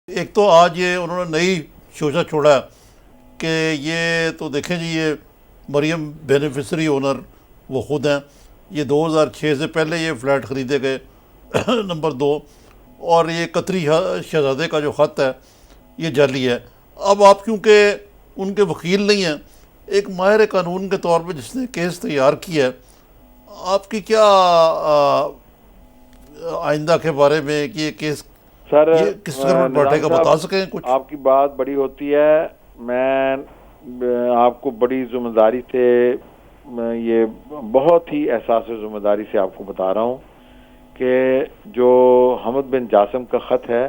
ایک تو آج یہ انہوں نے نئی شوشہ چھوڑا ہے کہ یہ تو دیکھیں جی، یہ مریم بینیفیشری اونر وہ خود ہیں، یہ 2006 سے پہلے یہ فلیٹ خریدے گئے نمبر دو، اور یہ قطری شہزادے کا جو خط ہے یہ جعلی ہے۔ اب آپ کیونکہ ان کے وکیل نہیں ہیں، ایک ماہر قانون کے طور پہ جس نے کیس تیار کیا ہے، آپ کی کیا آئندہ کے بارے میں کہ یہ کیس سر یہ کس طرح بانٹے نظامی گا، صاحب، بتا سکیں کچھ؟ آپ کی بات بڑی ہوتی ہے۔ میں آپ کو بڑی ذمہ داری سے، یہ بہت ہی احساس ذمہ داری سے آپ کو بتا رہا ہوں کہ جو حمد بن جاسم کا خط ہے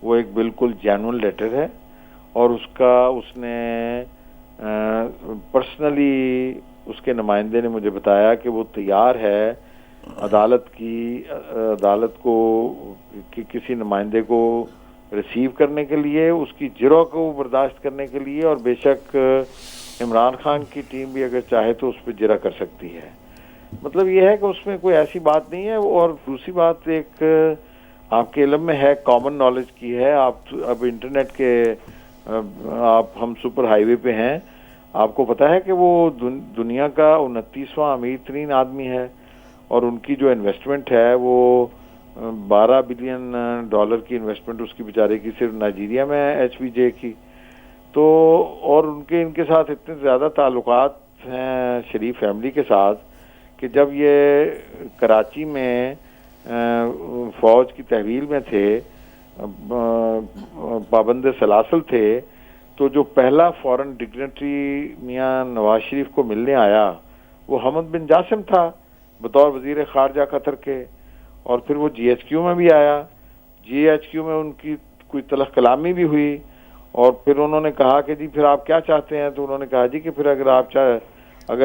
وہ ایک بالکل جینون لیٹر ہے، اور اس نے پرسنلی اس کے نمائندے نے مجھے بتایا کہ وہ تیار ہے عدالت کو کسی نمائندے کو ریسیو کرنے کے لیے، اس کی جرح کو برداشت کرنے کے لیے، اور بے شک عمران خان کی ٹیم بھی اگر چاہے تو اس پہ جرح کر سکتی ہے۔ مطلب یہ ہے کہ اس میں کوئی ایسی بات نہیں ہے۔ اور دوسری بات ایک آپ کے علم میں ہے، کامن نالج کی ہے، آپ اب انٹرنیٹ کے ہم سپر ہائی وے پہ ہیں، آپ کو پتا ہے کہ وہ دنیا کا 29واں امیر ترین آدمی ہے، اور ان کی جو انویسٹمنٹ ہے وہ $12 بلین کی انویسٹمنٹ اس کی بیچارے کی صرف نائجیریا میں ہے، ایچ وی جے کی۔ تو اور ان کے ساتھ اتنے زیادہ تعلقات ہیں شریف فیملی کے ساتھ کہ جب یہ کراچی میں فوج کی تحویل میں تھے، پابند سلاسل تھے، تو جو پہلا فورن ڈگنیٹری میاں نواز شریف کو ملنے آیا وہ حمد بن جاسم تھا بطور وزیر خارجہ قطر کے، اور پھر وہ جی ایچ کیو میں بھی آیا۔ جی ایچ کیو میں ان کی کوئی تلخ کلامی بھی ہوئی، اور پھر انہوں نے کہا کہ جی پھر آپ کیا چاہتے ہیں؟ تو انہوں نے کہا جی کہ پھر اگر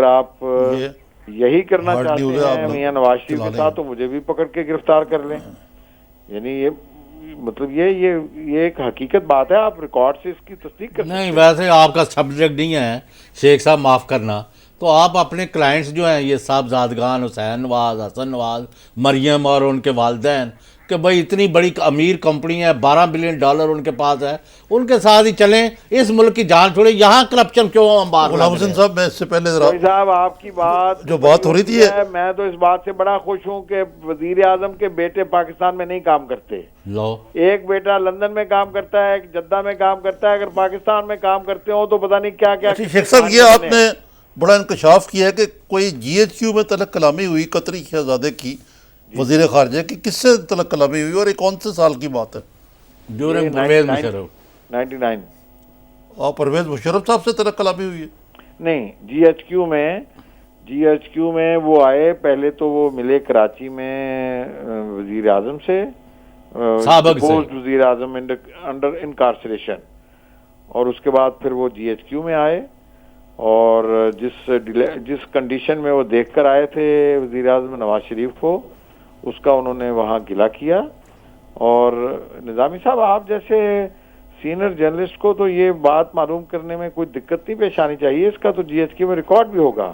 آپ یہ یہی کرنا ہارڈ چاہتے نیوز ہے، ہیں آپ میاں نواز شریف چلا کے لیں ساتھ تو مجھے بھی پکڑ کے گرفتار کر لیں۔ یعنی یہ مطلب یہ ایک حقیقت بات ہے، آپ ریکارڈ سے اس کی تصدیق کر سکتے نہیں، ہیں۔ ویسے آپ کا سبجیکٹ نہیں ہے شیخ صاحب، معاف کرنا، تو آپ اپنے کلائنٹس جو ہیں یہ صاحبزادگان حسین نواز، حسن نواز، مریم اور ان کے والدین، کہ بھائی اتنی بڑی امیر کمپنی ہے، $12 بلین ان کے پاس ہے، ان کے ساتھ ہی چلیں، اس ملک کی جان چھوڑیں، یہاں کرپشن کیوں انبار غلام لگ رہے حسین ہیں؟ صاحب، میں اس سے پہلے ذرا کوئی صاحب آپ کی بات جو بڑی بات ہو رہی ہوتی تھی ہے، میں تو اس بات سے بڑا خوش ہوں کہ وزیر اعظم کے بیٹے پاکستان میں نہیں کام کرتے۔ لو، ایک بیٹا لندن میں کام کرتا ہے، ایک جدہ میں کام کرتا ہے، اگر پاکستان میں کام کرتے ہوں تو پتہ نہیں کیا کیا اچھا شیخ صاحب، یہ آپ نے بڑا انکشاف کیا ہے کہ کوئی جی ایچ کیو میں تلق کلامی ہوئی قطری شہزادے کی وزیر خارجہ کی، کس سے تلق کلامی ہوئی اور یہ کون سے سال کی بات ہے؟ ڈیورنگ پرویز مشرف۔ 99 اور پرویز مشرف صاحب سے تلق کلامی ہوئی ہے؟ نہیں، جی ایچ کیو میں وہ آئے، پہلے تو وہ ملے کراچی میں وزیر اعظم سے، سابق سے۔ ڈپوزڈ وزیر اعظم انڈر انکارسریشن، اور اس کے بعد پھر وہ جی ایچ کیو میں آئے، اور جس کنڈیشن میں وہ دیکھ کر آئے تھے وزیر اعظم نواز شریف کو، اس کا انہوں نے وہاں گلہ کیا۔ اور نظامی صاحب، آپ جیسے سینئر جرنلسٹ کو تو یہ بات معلوم کرنے میں کوئی دقت نہیں پیش آنی چاہیے، اس کا تو جی ایچ کیو میں ریکارڈ بھی ہوگا۔